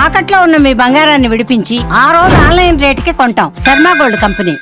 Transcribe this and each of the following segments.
తాకట్లో ఉన్న మీ బంగారాన్ని విడిపించి ఆ రోజు ఆన్లైన్ రేటుకి కొంటాం. Sharma gold company.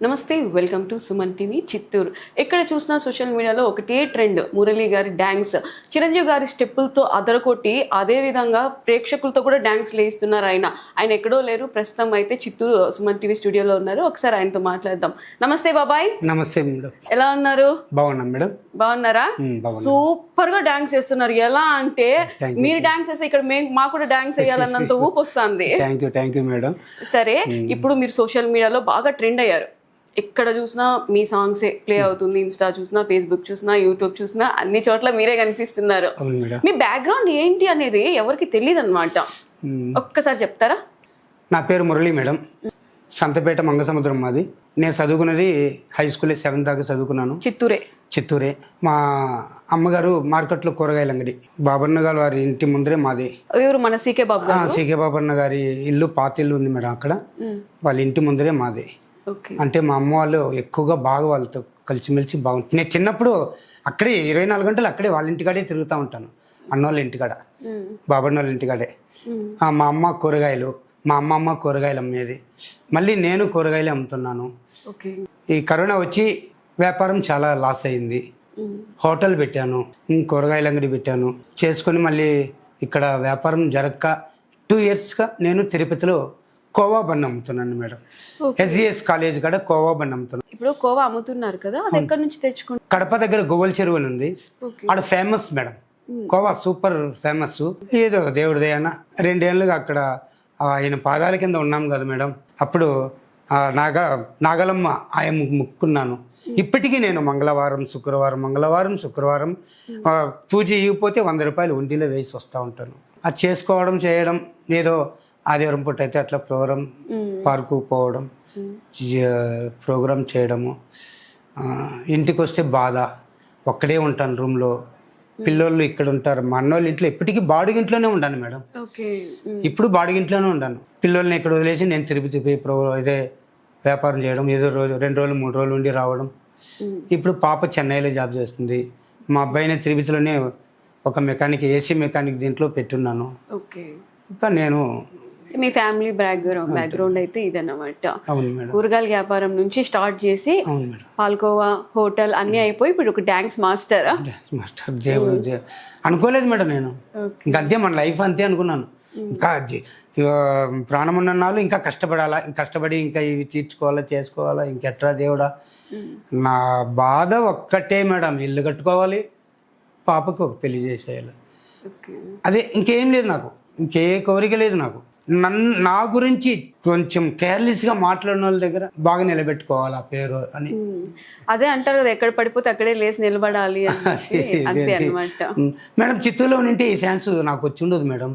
నమస్తే, welcome to Suman TV Chittoor. ఎక్కడ చూసినా సోషల్ మీడియాలో ఒకటే ట్రెండ్, మురళి గారి డ్యాన్స్. చిరంజీవి గారి స్టెప్పులతో అదరకొట్టి అదే విధంగా ప్రేక్షకులతో కూడా డ్యాన్స్ వేయిస్తున్నారు ఆయన ఎక్కడో లేరు, ప్రస్తుతం అయితే చిత్తూరు సుమన్ టీవీ స్టూడియోలో ఉన్నారు. ఒకసారి ఆయనతో మాట్లాడదాం. నమస్తే బాబాయ్. నమస్తే మేడం. ఎలా ఉన్నారు? బాగున్నాం మేడం. బాగున్నారా? సూపర్ గా డాన్స్ చేస్తున్నారు. ఎలా అంటే మీరు డాన్స్ చేస్తే ఇక్కడ మాకు కూడా డాన్స్ వేయాలన్నంత ఊపు వస్తుంది. Thank you madam. సరే, ఇప్పుడు మీరు సోషల్ మీడియాలో బాగా ట్రెండ్ అయ్యారు. ఎక్కడ చూసినా మీ సాంగ్సే ప్లే అవుతుంది. ఇన్స్టా చూసినా, ఫేస్బుక్ చూసినా, యూట్యూబ్ చూసినా అన్ని చోట్ల మీరే కనిపిస్తున్నారు. మీ బ్యాక్గ్రౌండ్ ఏంటి అనేది ఎవరికి తెలియదు అనమాట. ఒక్కసారి చెప్తారా? నా పేరు మురళి మేడం. సంతపేట మంగసముద్రం మాది. నేను చదువుకున్నది హై స్కూల్ 7th దాకా చదువుకున్నాను. చిత్తూరే. మా అమ్మగారు మార్కెట్లో కూరగాయల అంగడి. బాబన్న గారు వారి ఇంటి ముందరే మాది. ఎవరు? మన సీకే బాబన్న గారి ఇల్లు, పాత ఇల్లు ఉంది మేడం అక్కడ. వాళ్ళ ఇంటి ముందరే మాది. అంటే మా అమ్మ వాళ్ళు ఎక్కువగా బాగా వాళ్ళతో కలిసిమెలిసి బాగుంటుంది. నేను చిన్నప్పుడు అక్కడే 24 గంటలు అక్కడే వాళ్ళ ఇంటికాడే తిరుగుతూ ఉంటాను. అన్నోళ్ళ ఇంటికాడ, బాబన్న వాళ్ళ ఇంటికాడే. మా అమ్మ కూరగాయలు, మా అమ్మమ్మ కూరగాయలు అమ్మేది. మళ్ళీ నేను కూరగాయలు అమ్ముతున్నాను. ఈ కరోనా వచ్చి వ్యాపారం చాలా లాస్ అయింది. హోటల్ పెట్టాను, కూరగాయల అంగడి పెట్టాను. చేసుకొని మళ్ళీ ఇక్కడ వ్యాపారం జరగక 2 yearsగా నేను తిరుపతిలో కోవా బన్ అమ్ముతున్నాను మేడం. SGS కాలేజ్ కాడ కోవా బన్ అమ్ముతున్నాను. ఇప్పుడు కోవా అమ్ముతున్నారు కదా, అది ఎక్కడి నుంచి తెచ్చుకుంటారు? కడప దగ్గర గోవల్ చెరువు అని ఉంది, ఆడ famous madam. Khoa super famous. ఏదో దేవుడి దయన 2 ఏళ్ళుగా అక్కడ ఆయన పాదాల కింద ఉన్నాం కదా మేడం. అప్పుడు నాగలమ్మ ఆయన ముక్కున్నాను. ఇప్పటికీ నేను మంగళవారం శుక్రవారం పూజ ఇవ్వకపోతే 100 రూపాయలు ఉండిలో వేసి వస్తూ ఉంటాను. అది చేసుకోవడం చేయడం, ఏదో ఆదివారం పూట అయితే అట్లా ప్రోగ్రాం పార్కు పోవడం, ప్రోగ్రాం చేయడము. ఇంటికి వస్తే బాధ, ఒక్కడే ఉంటాను రూమ్లో. పిల్లోళ్ళు ఇక్కడ ఉంటారు. మా అన్నోళ్ళ ఇంట్లో ఎప్పటికీ బాడుగింట్లోనే ఉంటాను మేడం. ఇప్పుడు బాడుగింట్లోనే ఉంటాను. పిల్లోళ్ళని ఇక్కడ వదిలేసి నేను తిరుపతి ఇదే వ్యాపారం చేయడం, ఏదో 2 రోజులు 3 రోజులు ఉండి రావడం. ఇప్పుడు పాప చెన్నైలో జాబ్ చేస్తుంది. మా అబ్బాయిని తిరుపతిలోనే ఒక మెకానిక్, ఏసీ మెకానిక్ దీంట్లో పెట్టున్నాను. ఇంకా నేను మీ ఫ్యామిలీ బ్యాక్గ్రౌండ్ అయితే ఇదన్నమాట. కూరగాయల వ్యాపారం నుంచి స్టార్ట్ చేసి పాల్కోవా, హోటల్ అన్ని అయిపోయి ఇప్పుడు ఒక డాన్స్ మాస్టర్. అనుకోలేదు మేడం నేను. ఇంకా అంతే, మన లైఫ్ అంతే అనుకున్నాను. ఇంకా ప్రాణం ఉన్న నాళ్ళు ఇంకా కష్టపడాలా, కష్టపడి ఇంకా ఇవి తీర్చుకోవాలా, చేసుకోవాలా. ఇంకెట్రా దేవుడా, నా బాధ ఒక్కటే మేడం, ఇల్లు కట్టుకోవాలి, పాపకు ఒక పెళ్లి చేసేయాలి. అదే, ఇంకేం లేదు నాకు, ఇంకే కోరిక లేదు నాకు. నా గురించి కొంచెం కేర్లెస్గా మాట్లాడిన వాళ్ళ దగ్గర బాగా నిలబెట్టుకోవాలి ఆ పేరు అని. అదే అంటారు కదా, ఎక్కడ పడిపోతే అక్కడే లేచి నిలబడాలి అంతే అన్నమాట. మేడం, చిత్తూరులో ఉంటే ఈ ఛాన్స్ నాకు వచ్చి ఉండదు మేడం.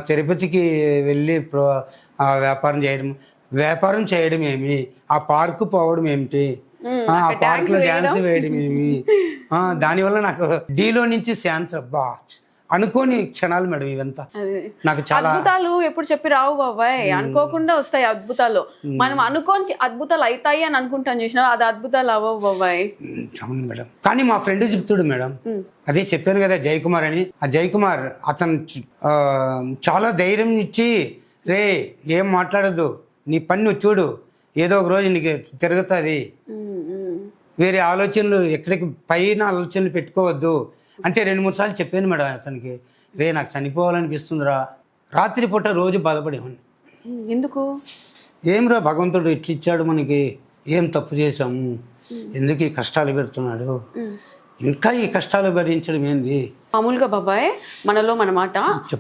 తిరుపతికి వెళ్ళి వ్యాపారం చేయడం ఏమి, ఆ పార్కు పోవడం ఏమిటి, ఆ పార్క్ లో డ్యాన్స్ వేయడం ఏమి, దానివల్ల నాకు డీలో నుంచి ఛాన్స్ అనుకోని క్షణాలు మేడం ఇవంతా. నాకు చాలా అద్భుతాలు ఎప్పుడు చెప్పి రావు బాబాయ్, అనుకోకుండా వస్తాయి అద్భుతాలు. మనం అనుకోని అద్భుతాలు అవుతాయి అని అనుకుంటాం, చూసినా అది అద్భుతాలు అవ్వవు బాబాయ్. అవును మేడం. కానీ మా ఫ్రెండ్ చెప్తాడు మేడం, అదే చెప్పాను కదా జయకుమార్ అని. ఆ జయకుమార్ అతను చాలా ధైర్యం ఇచ్చి, రే ఏం మాట్లాడద్దు, నీ పని నువ్వు చూడు, ఏదో ఒక రోజు నీకు తిరుగుతుంది, వేరే ఆలోచనలు ఎక్కడికి పైన ఆలోచనలు పెట్టుకోవద్దు అంటే 2-3 సార్లు చెప్పాను మేడం అతనికి. రే నాకు చనిపోవాలనిపిస్తుందిరా, రాత్రి పూట రోజు బాధపడేవాడిని. ఎందుకు? ఏం రా, భగవంతుడు ఇట్లా ఇచ్చాడు మనకి, ఏం తప్పు చేసాము, ఎందుకు ఈ కష్టాలు పెడుతున్నాడు, ఇంకా ఈ కష్టాలు భరించడం ఏంది? మామూలుగా బాబాయ్ మనలో మన మాట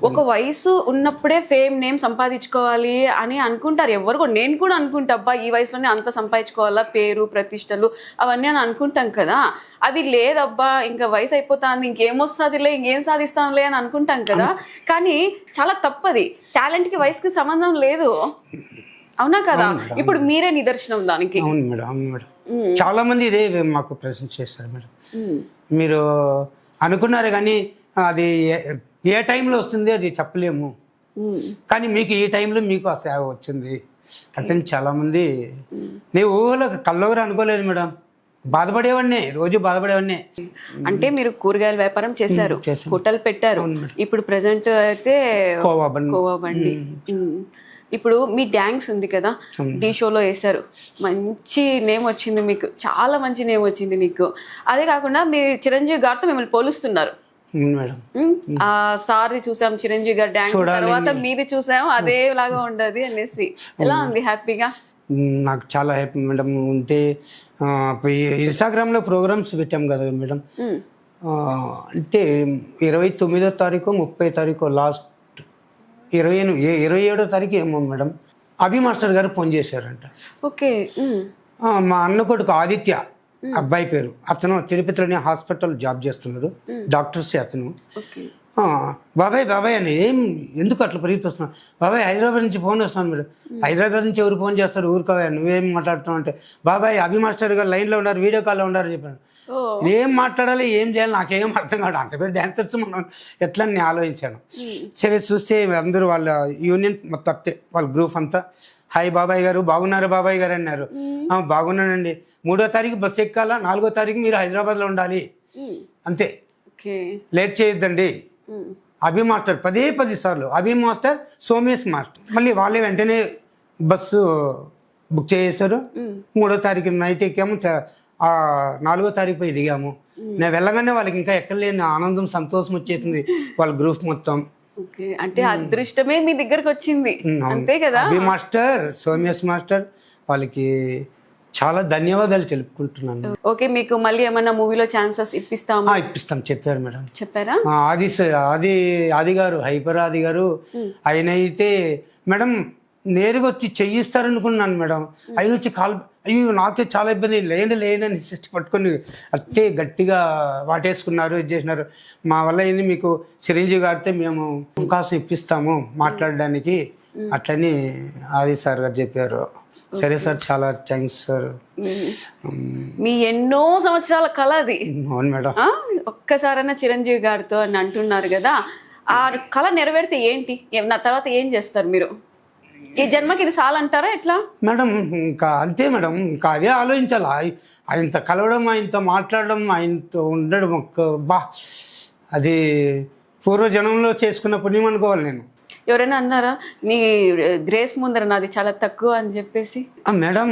ఒక వయసు ఉన్నప్పుడే ఫేమ్ నేమ్ సంపాదించుకోవాలి అని అనుకుంటారు ఎవరు కూడా. నేను కూడా అనుకుంటా, అబ్బా ఈ వయసులోనే అంత సంపాదించుకోవాలా, పేరు ప్రతిష్టలు అవన్నీ అని అనుకుంటాం కదా. అవి లేదబ్బా ఇంకా వయసు అయిపోతుంది, ఇంకేమొస్తుందిలే, ఇంకేం సాధిస్తాంలే అని అనుకుంటాం కదా. కానీ చాలా తప్పది. టాలెంట్కి వయసుకి సంబంధం లేదు, అవునా కదా? ఇప్పుడు మీరే నిదర్శనం దానికి. అవును మేడం, అవును మేడం. చాలా మంది ఇదే మాకు ప్రశ్న చేస్తారు మేడం. మీరు అనుకున్నారు కానీ అది ఏ టైంలో వస్తుంది అది చెప్పలేము, కానీ మీకు ఈ టైంలో మీకు ఆ సేవ వచ్చింది అతను చాలా మంది. నేను ఊహలో కల్లోగర అనుకోలేదు మేడం. బాధపడేవాడిని, రోజు బాధపడేవాడిని. అంటే మీరు కూరగాయల వ్యాపారం చేశారు, హోటల్ పెట్టారు, ఇప్పుడు ప్రెసెంట్ అయితే కోవా బండి. ఇప్పుడు మీ డ్యాన్స్ ఉంది కదా, ఢీ షోలో వేశారు, మంచి నేమ్ వచ్చింది మీకు, చాలా మంచి నేమ్ వచ్చింది నీకు. అదే కాకుండా మీ చిరంజీవి గారితో మిమ్మల్ని పోలుస్తున్నారు మేడం. ఆ సార్ది చూసాం, చిరంజీవి గారి డ్యాన్స్ తర్వాత మీది చూసాం, అదే లాగా ఉండదు అనేసి. ఎలా ఉంది? హ్యాపీగా? నాకు చాలా హ్యాపీ మేడం. ఉంటే ఇన్స్టాగ్రామ్లో ప్రోగ్రామ్స్ పెట్టాం కదా మేడం. అంటే 29వ తారీఖు 30వ తారీఖు లాస్ట్ 27వ తారీఖు ఏమో మేడం అభి మాస్టర్ గారు ఫోన్ చేశారంట. ఓకే. మా అన్న కొడుకు ఆదిత్య అబ్బాయి పేరు, అతను తిరుపతిలోనే హాస్పిటల్ జాబ్ చేస్తున్నాడు, డాక్టర్స్ అతను. బాబాయ్ అని ఎందుకు అట్లా పరిగెత్తుస్తున్నావు బాబాయ్, హైదరాబాద్ నుంచి ఫోన్ వస్తున్నాను మేడం. హైదరాబాద్ నుంచి ఎవరు ఫోన్ చేస్తారు, ఊరుకోవా నువ్వేం మాట్లాడుతున్నావు అంటే, బాబాయ్ అభి మాస్టర్ గారు లైన్లో ఉన్నారు, వీడియో కాల్లో ఉన్నారు అని చెప్పాను. ఏం మాట్లాడాలి ఏం చేయాలి నాకేం అర్థం కాదు, అంత పెద్ద డాన్సర్స్ మనం ఎట్లా నేను ఆలోచించాను. సరే చూస్తే అందరూ వాళ్ళ యూనియన్ మొత్తం వాళ్ళ గ్రూప్ అంతా హాయ్ బాబాయ్ గారు బాగున్నారు బాబాయ్ గారు అన్నారు. బాగున్నానండి, 3వ తారీఖు బస్సు ఎక్కాలా, 4వ తారీఖు మీరు హైదరాబాద్లో ఉండాలి అంతే, లేట్ చేయొద్దండి. అభి మాస్టర్ 10 సార్లు, అభి మాస్టర్ సోమేష్ మాస్టర్, మళ్ళీ వాళ్ళే వెంటనే బస్సు బుక్ చేసేసారు. 3వ తారీఖు నైట్ ఎక్కాము, 4వ తారీఖు పోయి దిగాము. నేను వెళ్ళగానే వాళ్ళకి ఇంకా ఎక్కడలేని ఆనందం సంతోషం వచ్చేసింది వాళ్ళ గ్రూప్ మొత్తం. అంటే అదృష్టమే మీ దగ్గరకు వచ్చింది, అంతే కదా. అభి మాస్టర్ సోమేష్ మాస్టర్ వాళ్ళకి చాలా ధన్యవాదాలు తెలుపుకుంటున్నాను. ఓకే, మీకు మళ్ళీ ఏమన్నా మూవీలో ఛాన్సెస్ ఇప్పిస్తాం చెప్పారు మేడం. చెప్పారా? ఆది గారు, హైపర్ ఆది గారు, ఆయన అయితే మేడం నేరుగా వచ్చి చెయ్యిస్తారనుకున్నాను మేడం. ఆయన వచ్చి అయ్యో నాకే చాలా ఇబ్బంది, లేండి అని సెట్ పట్టుకొని అట్టే గట్టిగా వాటేసుకున్నారు, ఇది చేసినారు. మా వల్ల ఏంది మీకు చిరంజీవి గారితో మేము అవకాశం ఇప్పిస్తాము మాట్లాడడానికి అట్లని ఆది సార్ గారు చెప్పారు. సరే సార్, చాలా థ్యాంక్స్ సార్. మీ ఎన్నో సంవత్సరాల కళ అది. అవును మేడం. ఒక్కసారైనా చిరంజీవి గారితో అని అంటున్నారు కదా, ఆ కళ నెరవేరితే ఏంటి, నా తర్వాత ఏం చేస్తారు మీరు? ఈ జన్మకి ఇది చాలంటారా ఎట్లా మేడం? ఇంకా అంతే మేడం, ఇంకా అదే ఆలోచించాలి. ఆయనతో కలవడం, ఆయనతో మాట్లాడడం, ఆయనతో ఉండడం, అది పూర్వజన్మలో చేసుకున్న పుణ్యం అనుకోవాలి. నేను ఎవరైనా అన్నారా నీ గ్రేస్ ముందర నాది చాలా తక్కువ అని చెప్పేసి? మేడం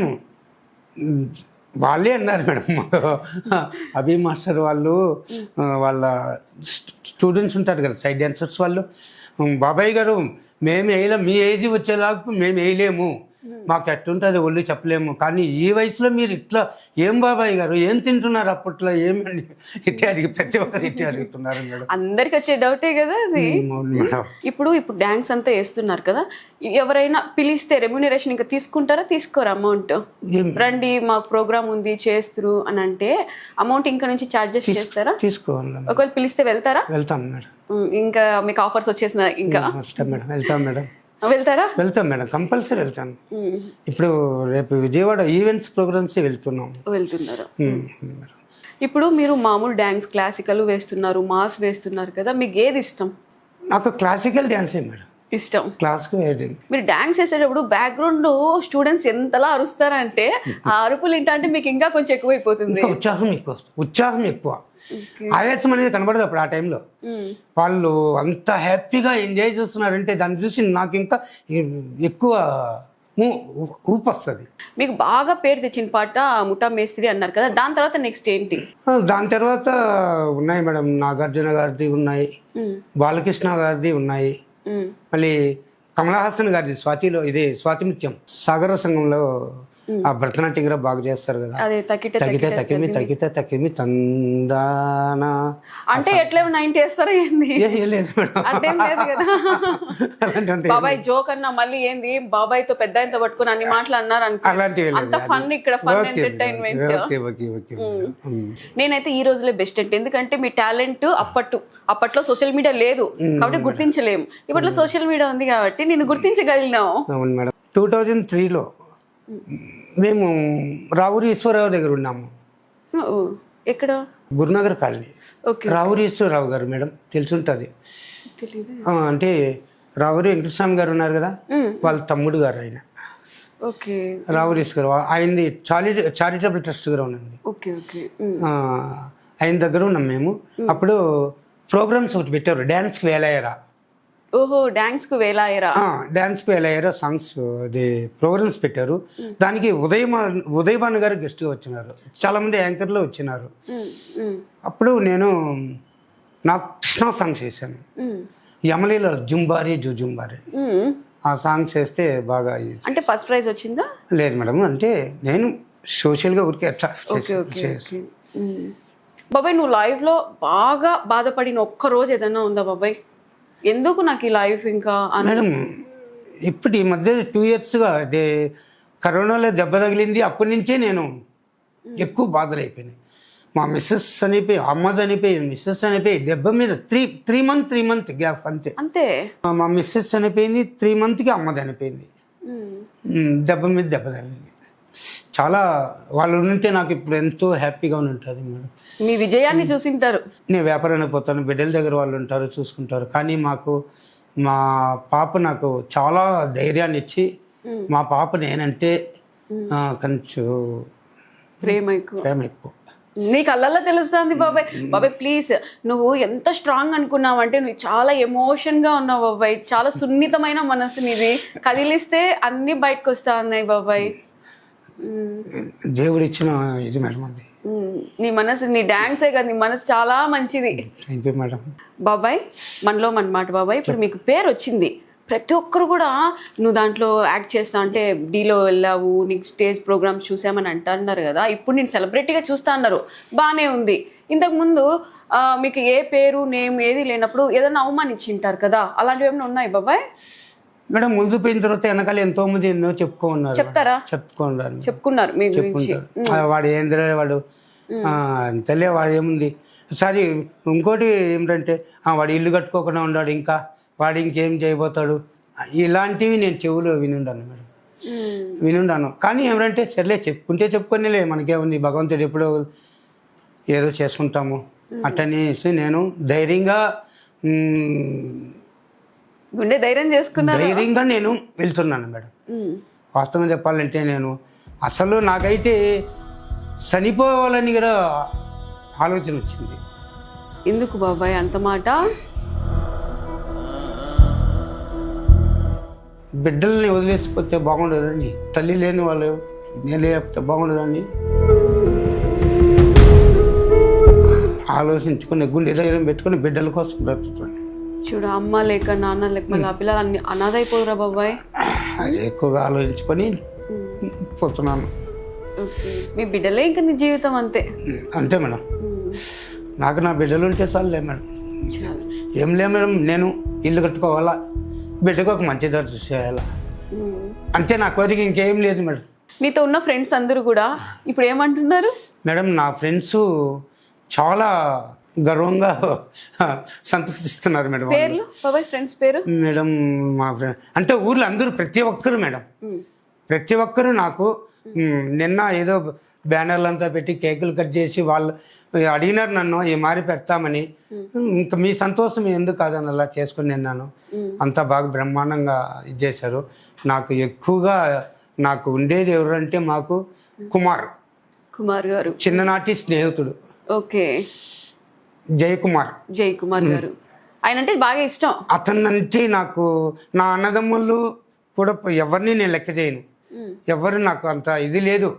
వాళ్ళే అన్నారు మేడం. అభి మాస్టర్ వాళ్ళు వాళ్ళ స్టూడెంట్స్ ఉంటారు కదా సైడ్ డాన్సర్స్, వాళ్ళు బాబాయ్ గారు మేము వేయలేము, మీ ఏజ్ వచ్చేలాగా మేము వేయలేము, మాకు ఎట్టుంటుంది ఒళ్ళు చెప్పలేము, కానీ ఈ వయసులో మీరు ఇట్లా ఏం బాబాయ్ గారు ఏం తింటున్నారు అప్పట్లో ఏమండి ఇట్టే అడిగి ప్రతి ఒక్కరు ఇట్టే అడుగుతున్నారు మేడం. అందరికి వచ్చే డౌటే కదా అది. ఇప్పుడు డాన్స్ అంతా వేస్తున్నారు కదా, ఎవరైనా పిలిస్తే రెమ్యూనరేషన్ ఇంకా తీసుకుంటారా, తీసుకోరా? అమౌంట్ రండి మాకు ప్రోగ్రామ్ ఉంది చేస్తురు అని అంటే అమౌంట్ ఇంకా నుంచి చార్జెస్ చేస్తారా? తీసుకోవాలి. ఒకవేళ పిలిస్తే వెళ్తారా? వెళ్తాం మేడం. ఇంకా మీకు ఆఫర్స్ వచ్చేసిన ఇంకా వెళ్తాం మేడం. వెళ్తారా? వెళ్తాం మేడం, కంపల్సరీ వెళ్తాను. ఇప్పుడు రేపు విజయవాడ ఈవెంట్స్ ప్రోగ్రామ్స్ వెళ్తున్నారు. ఇప్పుడు మీరు మామూలు డాన్స్ క్లాసికల్ వేస్తున్నారు, మాస్ వేస్తున్నారు కదా, మీకు ఏది ఇష్టం? నాకు క్లాసికల్ డాన్సే మేడం ఇష్టం. క్లాసికల్. మీరు డాన్స్ చేసేటప్పుడు బ్యాక్గ్రౌండ్ స్టూడెంట్స్ ఎంతలా అరుస్తారంటే ఆ అరుపులు అంటే మీకు ఇంకా కొంచెం ఎక్కువైపోతుంది. ఉత్సాహం ఎక్కువ, ఆవేశం అనేది కనబడదు అప్పుడు. ఆ టైంలో వాళ్ళు అంత హ్యాపీగా ఎంజాయ్ చేస్తున్నారంటే దాన్ని చూసి నాకు ఇంకా ఎక్కువ ఊపు వస్తుంది. మీకు బాగా పేరు తెచ్చిన పాట ముఠా మేస్త్రి అన్నారు కదా, దాని తర్వాత నెక్స్ట్ ఏంటి? దాని తర్వాత ఉన్నాయి మేడం, నాగార్జున గారిది ఉన్నాయి, బాలకృష్ణ గారిది ఉన్నాయి, మళ్ళీ కమలా హాసన్ గారిది స్వాతిలో, ఇది స్వాతి ముత్యం సాగర సంఘంలో ఆ భరతనాట్యం కూడా బాగా చేస్తారు కదా. అదే తకిట తగితే తకిమి తగితే తకిమి తందానా అంటే ఎట్లా 90 వేస్తారా ఏంది? ఏం లేదు మేడం. అంటే ఏం లేదు కదా. అలాంటి బాబాయ్ జోక్ అన్నా మళ్ళీ ఏంది బాబాయ్ తో పెద్ద ఆయనతో పట్టుకుని అన్ని మాటలు అన్నారు అనుకో. అలాంటివి అంత ఫన్ ఇక్కడ ఫన్ ఎంటర్టైన్మెంట్. నేనైతే ఈ రోజులే బెస్ట్ అంటే, ఎందుకంటే మీ టాలెంట్ అప్పట్లో సోషల్ మీడియా లేదు కాబట్టి గుర్తించలేము. ఇప్పట్లో సోషల్ మీడియా ఉంది కాబట్టి నేను గుర్తించగలిగినావు. అవును మేడం. 2003లో మేము రావూరి ఈశ్వరరావు దగ్గర ఉన్నాము. ఎక్కడ? గురునగర్ కాలనీ. రావూరి ఈశ్వరరావు గారు మేడం తెలుసుంటుంది. అంటే రావూరి వెంకటస్వామి గారు ఉన్నారు కదా, వాళ్ళ తమ్ముడు గారు ఆయన. రావూరి ఈశ్వరరావు ఆయనది చారిటబుల్ ట్రస్ట్ కూడా ఉన్నది. ఆయన దగ్గర ఉన్నాం మేము. అప్పుడు ప్రోగ్రామ్స్ ఒకటి పెట్టారు, డాన్స్కి వేలాయరా. ఓహో, డాన్స్ కు వేలాయరా సాంగ్స్ అది ప్రోగ్రామ్స్ పెట్టారు. దానికి ఉదయభాను గారు గెస్ట్గా వచ్చినారు, చాలా మంది యాంకర్లు వచ్చినారు. అప్పుడు నేను నాకు కృష్ణ సాంగ్స్ చేశాను. యమలీల జుంబారి జుంబారి ఆ సాంగ్స్ చేస్తే బాగా. అంటే ఫస్ట్ ప్రైజ్ వచ్చిందా? లేదు మేడం, అంటే నేను సోషల్గా ఊరికే ఎట్లా. బాబాయ్ నువ్వు లైఫ్ లో బాగా బాధపడిన ఒక్క రోజు ఏదైనా ఉందా బాబాయ్? ఎందుకు నాకు ఈ లైఫ్ ఇంకా మేడం? ఇప్పుడు ఈ మధ్య 2 yearsగా అదే కరోనాలో దెబ్బ తగిలింది. అప్పటి నుంచే నేను ఎక్కువ బాధలు అయిపోయినాయి. మా మిస్సెస్ చనిపోయి, అమ్మ చనిపోయి, మిస్సెస్ చనిపోయి, దెబ్బ మీద 3 month గ్యాప్ అంతే. మా మిస్సెస్ చనిపోయింది, 3 monthకి అమ్మ చనిపోయింది. దెబ్బ మీద దెబ్బ తగిలింది. చాలా వాళ్ళు ఉంటే నాకు ఇప్పుడు ఎంతో హ్యాపీగా ఉంటుంది మేడం. మీ విజయాన్ని చూసింటారు. నేను వ్యాపారానికి పోతాను, బిడ్డల దగ్గర వాళ్ళు ఉంటారు, చూసుకుంటారు. కానీ మా పాప నాకు చాలా ధైర్యాన్ని ఇచ్చి, మా పాప నేనంటే కొంచెం ప్రేమ ఎక్కువ. నీ కళ్ళల్లో తెలుస్తుంది బాబాయ్. బాబాయ్ ప్లీజ్, నువ్వు ఎంత స్ట్రాంగ్ అనుకున్నావు అంటే, నువ్వు చాలా ఎమోషన్గా ఉన్నావు బాబాయ్. చాలా సున్నితమైన మనసు నీది, కదిలిస్తే అన్ని బయటకు వస్తా ఉన్నాయి బాబాయ్. దేవుడు ఇచ్చిన ఇది మేడం అది. నీ మనసు, నీ డాన్సే కదా, నీ మనసు చాలా మంచిది. Thank you madam. బాబాయ్ మనలో మన మాట బాబాయ్, ఇప్పుడు మీకు పేరు వచ్చింది, ప్రతి ఒక్కరు కూడా నువ్వు దాంట్లో యాక్ట్ చేస్తా అంటే డీలో వెళ్ళావు, నీకు స్టేజ్ ప్రోగ్రామ్స్ చూసామని అంటున్నారు కదా. ఇప్పుడు నేను సెలబ్రిటీగా చూస్తా అన్నారు, బాగానే ఉంది. ఇంతకుముందు మీకు ఏ పేరు నేమ్ ఏది లేనప్పుడు ఏదైనా అవమానించింటారు కదా, అలాంటివి ఏమైనా ఉన్నాయి బాబాయ్? మేడం ముందు పోయిన తర్వాత వెనకాల ఎంతో మంది ఎన్నో చెప్తారా? చెప్పుకున్నారు మీ గురించి. వాడు ఏంద్రే వాడు తెలియ, వాడు ఏముంది. సరే ఇంకోటి ఏమిటంటే వాడు ఇల్లు కట్టుకోకుండా ఉన్నాడు, ఇంకా వాడు ఇంకేం చేయబోతాడు, ఇలాంటివి నేను చెవులో వినుండాను మేడం, వినుండాను. కానీ ఏమిటంటే సర్లే చెప్పుకునేలే, మనకేముంది, భగవంతుడు ఎప్పుడో ఏదో చేసుకుంటాము అట్టనేసి నేను ధైర్యంగా ధైర్యంగా నేను వెళ్తున్నాను మేడం. వాస్తవంగా చెప్పాలంటే నేను అసలు నాకైతే చనిపోవాలని కూడా ఆలోచన వచ్చింది. ఎందుకు బాబాయ్ అంత మాట? బిడ్డల్ని వదిలేసిపోతే బాగుండదని, తల్లి లేని వాళ్ళు నేను లేకపోతే బాగుండదని ఆలోచించుకుని గుండె ధైర్యం పెట్టుకుని బిడ్డల కోసం బ్రతుకుతాను. చూడు, అమ్మ లేక నాన్న లేక మళ్ళీ ఆ పిల్లలు అన్ని అనాథైపోదురా బాబాయ్. అది ఎక్కువగా ఆలోచించుకొని పోతున్నాను. మీ బిడ్డలే ఇంకా నీ జీవితం అంతే. అంతే మేడం, నాకు నా బిడ్డలు ఉంటే చాలులే మేడం. ఏం లే మేడం, నేను ఇల్లు కట్టుకోవాలా, బిడ్డకు ఒక మంచి దర్శనం చేయాలా, అంతే నా కోరిక, ఇంకేం లేదు మేడం. మీతో ఉన్న ఫ్రెండ్స్ అందరూ కూడా ఇప్పుడు ఏమంటున్నారు మేడం? నా ఫ్రెండ్స్ చాలా గర్వంగా సంతోషిస్తున్నారు మేడం. పేర్లు బాబాయ్, ఫ్రెండ్స్ పేరు? మేడం మా ఫ్రెండ్ అంటే ఊర్లో అందరూ ప్రతి ఒక్కరు మేడం, ప్రతి ఒక్కరు నాకు నిన్న ఏదో బ్యానర్లు అంతా పెట్టి కేకులు కట్ చేసి వాళ్ళు అడిగినారు నన్ను ఈ మారి పెడతామని. ఇంకా మీ సంతోషం ఎందుకు కాదని అలా చేసుకుని నిన్నాను. అంతా బాగా బ్రహ్మాండంగా ఇది చేశారు. నాకు ఎక్కువగా నాకు ఉండేది ఎవరంటే మాకు కుమార్ గారు, చిన్ననాటి స్నేహితుడు. ఓకే, జయకుమార్ గారు, ఆయన అంటే బాగా ఇష్టం. అతనంటే నాకు, నా అన్నదమ్ముళ్ళు కూడా ఎవరిని నేను లెక్క చేయను, ఎవరు నాకు అంత ఇది లేదు.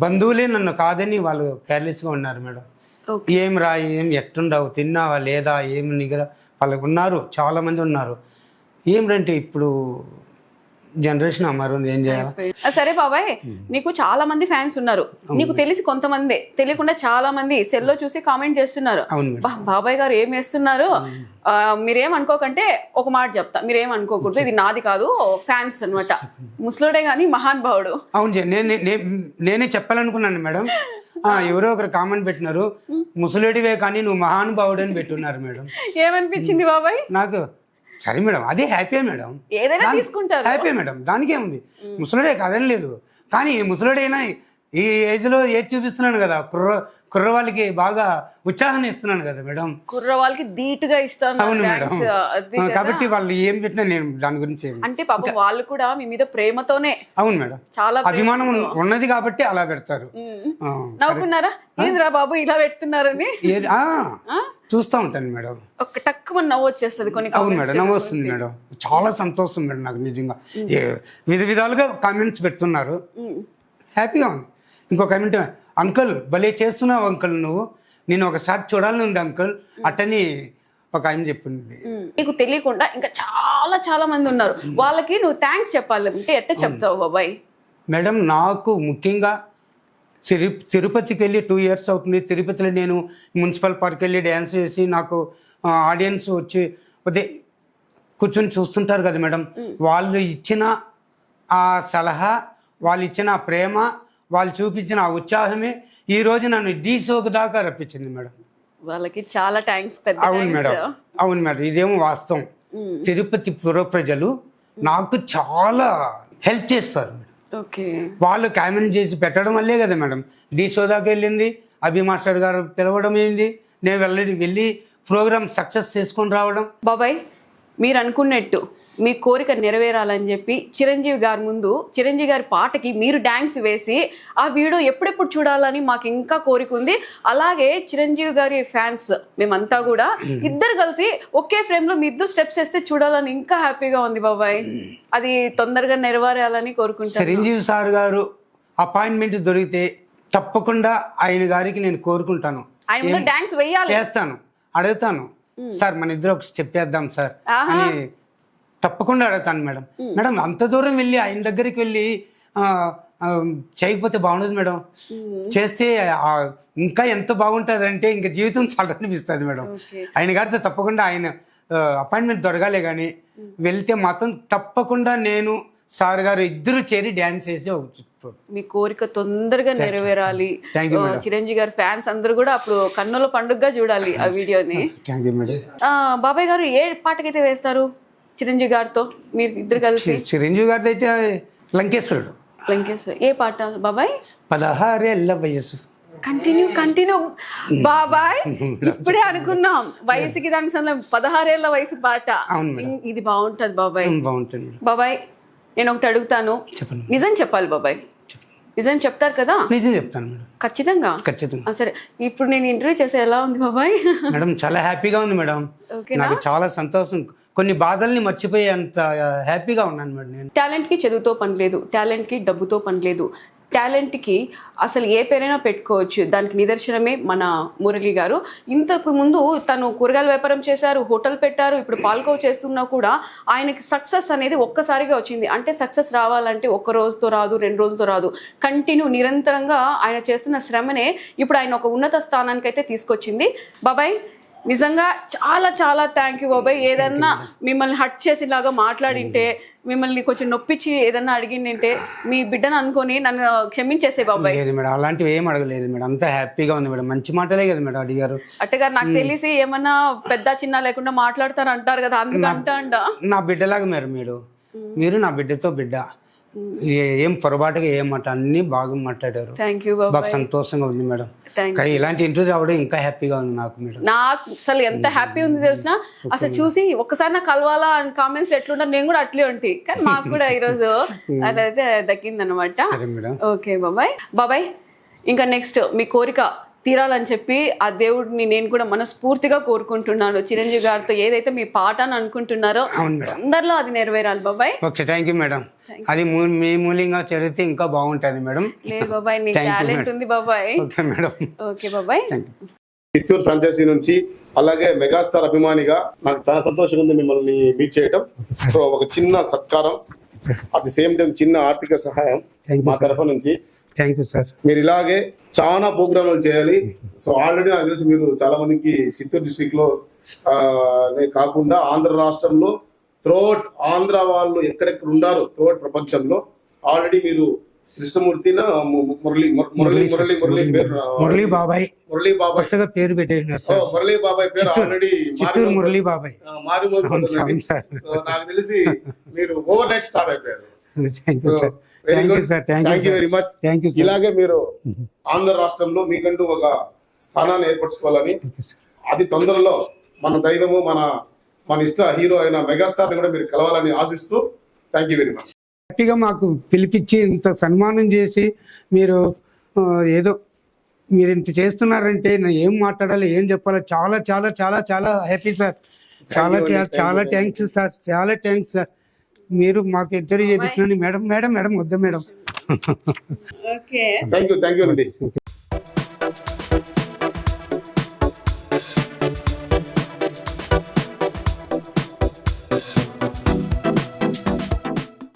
బంధువులే నన్ను కాదని వాళ్ళు కేర్లెస్గా ఉన్నారు మేడం. ఏం రా, ఏం ఎట్టుండవు, తిన్నావా లేదా, ఏం నిగర వాళ్ళకు ఉన్నారు, చాలామంది ఉన్నారు. ఏమిటంటే ఇప్పుడు జనరేషన్ అమ్మారు ఏం చేయాలి. సరే బాబాయ్, నీకు చాలా మంది ఫ్యాన్స్ ఉన్నారు, నీకు తెలిసి కొంతమంది తెలియకుండా చాలా మంది సెల్లో చూసి కామెంట్ చేస్తున్నారు, అవును మేడం. బాబాయ్ గారు ఏం వేస్తున్నారు, మీరేం అనుకోకంటే ఒక మాట చెప్తా, మీరేం అనుకోకూడదు, ఇది నాది కాదు, ఫ్యాన్స్ అన్నమాట, ముసలుడే గాని మహాన్ భావుడు. అవును, నేనే చెప్పాలనుకున్నాను మేడం. ఎవరో ఒకరు కామెంట్ పెట్టినారు, ముసలుడివే కానీ నువ్వు మహానుభావుడు అని పెట్టున్నారు మేడం. ఏమనిపించింది బాబాయ్? నాకు సరే మేడం, అదే హ్యాపీ మేడం, ఏదైనా తీసుకుంటారు, హ్యాపీ మేడం, దానికేముంది. ముసలుడే కాదని లేదు, కానీ ముసలుడైనా ఈ ఏజ్ లో ఏది చూపిస్తున్నాను కదా, కుర్ర వాళ్ళకి బాగా ఉత్సాహాన్ని ఇస్తున్నాను కదా మేడం, కుర్ర వాళ్ళకి ధీటుగా ఇస్తాను. అవును మేడం, కాబట్టి వాళ్ళు ఏం పెట్టినా నేను దాని గురించి అంటే పాపం వాళ్ళు కూడా మీ మీద ప్రేమతోనే, అవును మేడం, చాలా అభిమానం ఉన్నది కాబట్టి అలా పెడతారు. నవ్వుకున్నారా ఏంద్రా బాబు ఇలా పెడుతున్నారని? ఏది చూస్తూ ఉంటాను మేడం, ఒక టక్కున నవ్వు వచ్చేస్తుంది కొన్ని. అవును మేడం, నవ్వు వస్తుంది మేడం, చాలా సంతోషం మేడం నాకు నిజంగా. విధాలుగా కామెంట్స్ పెడుతున్నారు, హ్యాపీగా ఉంది. ఇంకో కామెంట్, అంకుల్ భలే చేస్తున్నావు అంకుల్, నువ్వు నేను ఒకసారి చూడాలని ఉంది అంకుల్ అట్టని ఒక ఆయన చెప్పింది. నీకు తెలియకుండా ఇంకా చాలా చాలా మంది ఉన్నారు, వాళ్ళకి నువ్వు థ్యాంక్స్ చెప్పాలంటే ఎట్ట చెప్తావు బాబాయ్? మేడం, నాకు ముఖ్యంగా తిరుపతికి వెళ్ళి 2 years అవుతుంది. తిరుపతిలో నేను మున్సిపల్ పార్క్ వెళ్ళి డ్యాన్స్ చేసి నాకు ఆడియన్స్ వచ్చి అదే కూర్చొని చూస్తుంటారు కదా మేడం, వాళ్ళు ఇచ్చిన ఆ సలహా, వాళ్ళు ఇచ్చిన ఆ ప్రేమ, వాళ్ళు చూపించిన ఆ ఉత్సాహమే ఈ రోజు నన్ను డీ షోకు దాకా రప్పించింది మేడం. వాళ్ళకి చాలా థ్యాంక్స్. అవును మేడం, అవును మేడం, ఇదేమో వాస్తవం. తిరుపతి పుర ప్రజలు నాకు చాలా హెల్ప్ చేస్తారు మేడం. వాళ్ళు కామెంట్ చేసి పెట్టడం వల్లే కదా మేడం డీ షో దాకా వెళ్ళింది. అభి మాస్టర్ గారు పిలవడం ఏంది, నేను వెళ్ళి ప్రోగ్రామ్ సక్సెస్ చేసుకొని రావడం. బాబాయ్, మీరు అనుకున్నట్టు మీ కోరిక నెరవేరాలని చెప్పి చిరంజీవి గారి ముందు, చిరంజీవి గారి పాటకి మీరు డాన్స్ వేసి ఆ వీడియో ఎప్పుడెప్పుడు చూడాలని మాకు ఇంకా కోరిక ఉంది. అలాగే చిరంజీవి గారి ఫ్యాన్స్ మేమంతా కూడా ఇద్దరు కలిసి ఒకే ఫ్రేమ్ లో మీ ఇద్దరు స్టెప్స్ వేస్తే చూడాలని ఇంకా హ్యాపీగా ఉంది బాబాయ్. అది తొందరగా నెరవేరాలని కోరుకుంటాను. చిరంజీవి సార్ గారు అపాయింట్మెంట్ దొరికితే తప్పకుండా ఆయన గారికి నేను కోరుకుంటాను, ఆయన డాన్స్ వేయాలి, చేస్తాను, అడుగుతాను, సార్ మన ఇద్దరు ఒక స్టెప్ వేద్దాం సార్ అని తప్పకుండా అడుగుతాను మేడం. మేడం, అంత దూరం వెళ్ళి ఆయన దగ్గరికి వెళ్ళి చేయకపోతే బాగుండదు మేడం, చేస్తే ఇంకా ఎంత బాగుంటుంది అంటే ఇంకా జీవితం చాలా అనిపిస్తుంది మేడం. ఆయన గారితో తప్పకుండా ఆయన అపాయింట్మెంట్ దొరకాలే కానీ వెళ్తే మాత్రం తప్పకుండా నేను సార్ గారు ఇద్దరు చేరి డ్యాన్స్ చేసి మీ కోరిక తొందరగా నెరవేరాలి. చిరంజీవి గారి ఫ్యాన్స్ అందరూ కూడా అప్పుడు కన్నుల పండుగగా చూడాలి ఆ వీడియోని. బాబాయ్ గారు ఏ పాటకైతే వేస్తారు చిరంజీవి గారితో మీరు ఇద్దరు కలిసి? చిరంజీవి గారితో అయితే లంకేశ్వరుడు. లంకేశ్వరుడు ఏ పాట బాబాయ్? 16 ఏళ్ల వయసు. కంటిన్యూ బాబాయ్, ఇప్పుడే అనుకున్నాం వయసుకి దానికి 16 ఏళ్ల వయసు పాట. ఇది బాగుంటది బాబాయ్, బాగుంటుంది బాబాయ్. నేను ఒకటి అడుగుతాను, నిజం చెప్పాలి బాబాయ్, నిజం చెప్తారు కదా? నిజం చెప్తాను మేడం, ఖచ్చితంగా. సరే, ఇప్పుడు నేను ఇంటర్వ్యూ చేసే ఎలా ఉంది బాబాయ్? మేడం చాలా హ్యాపీగా ఉంది మేడం, నాకు చాలా సంతోషం, కొన్ని బాధల్ని మర్చిపోయే అంత హ్యాపీగా ఉన్నాను మేడం. నేను టాలెంట్ కి చదువుతో పని లేదు, టాలెంట్ కి డబ్బుతో పని లేదు, టాలెంట్ కి అసలు ఏ పేరైనా పెట్టుకోవచ్చు. దానికి నిదర్శనమే మన మురళి గారు. ఇంతకు ముందు తను కూరగాయల వ్యాపారం చేశారు, హోటల్ పెట్టారు, ఇప్పుడు పాల్కోవ చేస్తున్నా కూడా ఆయనకి సక్సెస్ అనేది ఒక్కసారిగా వచ్చింది. అంటే సక్సెస్ రావాలంటే 1 రోజుతో రాదు, 2 రోజులతో రాదు, కంటిన్యూ నిరంతరంగా ఆయన చేస్తున్న శ్రమనే ఇప్పుడు ఆయన ఒక ఉన్నత స్థానానికి అయితే తీసుకొచ్చింది. బాబాయ్, నిజంగా చాలా చాలా థ్యాంక్ యూ బాబాయ్. ఏదన్నా మిమ్మల్ని హట్ చేసేలాగా మాట్లాడింటే, మిమ్మల్ని కొంచెం నొప్పించి ఏదన్నా అడిగిందంటే మీ బిడ్డను అనుకొని నన్ను క్షమించేసే బాబాయ్. లేదు మేడం, అలాంటివి ఏం అడగలేదు మేడం, అంతా హ్యాపీగా ఉంది మేడం, మంచి మాటలే కదా మేడం అడిగారు. అట్టగారు నాకు తెలిసి ఏమన్నా పెద్ద చిన్న లేకుండా మాట్లాడతారు అంటారు కదా, అందుకంట నా బిడ్డలాగా మీరు నా బిడ్డతో బిడ్డ, ఏం పొరపాటుగా ఏమాట అన్ని బాగా మాట్లాడారు. థ్యాంక్ యూ బాగా సంతోషంగా ఉంది మేడం. ఇలాంటి ఇంటర్వ్యూ రావడం ఇంకా హ్యాపీగా ఉంది నాకు మేడం. నాకు అసలు ఎంత హ్యాపీ ఉంది తెలిసిన, అసలు చూసి ఒక్కసారి నాకు కలవాలా అని కామెంట్స్ ఎట్లుంటారు, నేను కూడా అట్లే ఉంటాయి, కానీ మాకు కూడా ఈరోజు అదైతే దక్కింది అనమాట. ఓకే బాబాయ్, ఇంకా నెక్స్ట్ మీ కోరిక తీరాలని చెప్పి ఆ దేవుడిని నేను కూడా మనస్ఫూర్తిగా కోరుకుంటున్నాను. చిరంజీవి గారితో ఏదైతే మీ పాట అని అనుకుంటున్నారో అందరిలో అది నెరవేరాలి బాబాయ్. Okay, thank you madam. అది మీ మూలంగా చదివితే ఇంకా బాగుంటుంది మేడం. లేదు బాబాయ్, నీ టాలెంట్ ఉంది బాబాయ్. Okay madam. ఓకే బాబాయ్. చిత్తూరు ఫ్రాంచైజీ నుంచి అలాగే మెగాస్టార్ అభిమానిగా నాకు చాలా సంతోషంగా ఉంది మిమ్మల్ని మీట్ చేయటం. సో ఒక చిన్న సత్కారం అట్ ది సేమ్ టైం చిన్న ఆర్థిక సహాయం Thank you, మా sir. తరఫు నుంచి. Thank you sir. మీరు ఇలాగే చాలా ప్రోగ్రాంలు చేయాలి. సో ఆల్రెడీ నాకు తెలిసి మీరు చాలా మందికి చిత్తూరు డిస్ట్రిక్ట్ లో కాకుండా ఆంధ్ర రాష్ట్రంలో త్రోట్ ఆంధ్ర వాళ్ళు ఎక్కడెక్కడ ఉన్నారు త్రోట్ ప్రపంచంలో ఆల్రెడీ మీరు కృష్ణమూర్తి మురళీ బాబాయ్ మురళీ బాబాయ్ కొత్తగా పేరు పెట్టేసినారు సార్. మురళీ బాబాయ్ పేరు ఆల్రెడీ చిత్తూరు మురళీ బాబాయ్. మారిపోతున్నది. అవును సార్. సో నాకు తెలిసి మీరు ఓవర్ నైట్ స్టార్ట్ అయిపోయారు. Thank you sir. Very thank you good, sir. Thank you very much. Thank you sir. ఇలాగే మీరు ఆంధ్ర రాష్ట్రంలో మీకంటూ ఒక స్థానాన్ని ఏర్పరచుకోవాలని, అతి తొందరలో మన దైవము మన ఇష్ట హీరో అయిన మెగాస్టార్ ని కూడా మీరు కలవాలని ఆశిస్తూ థ్యాంక్ యూ వెరీ మచ్. గట్టిగా మాకు పిలిపించి ఇంత సన్మానం చేసి మీరు ఏదో మీరు ఇంత చేస్తున్నారంటే నేను ఏం మాట్లాడాలి ఏం చెప్పాలి, చాలా చాలా చాలా చాలా హ్యాపీ సార్. చాలా చాలా చాలా థ్యాంక్స్ సార్. చాలా థ్యాంక్స్ సార్. మీరు మాకు ఇంటర్వ్యూ చేయించండి మేడం. మేడం మేడం వద్దా మేడం. ఓకే థ్యాంక్ యూ అండి.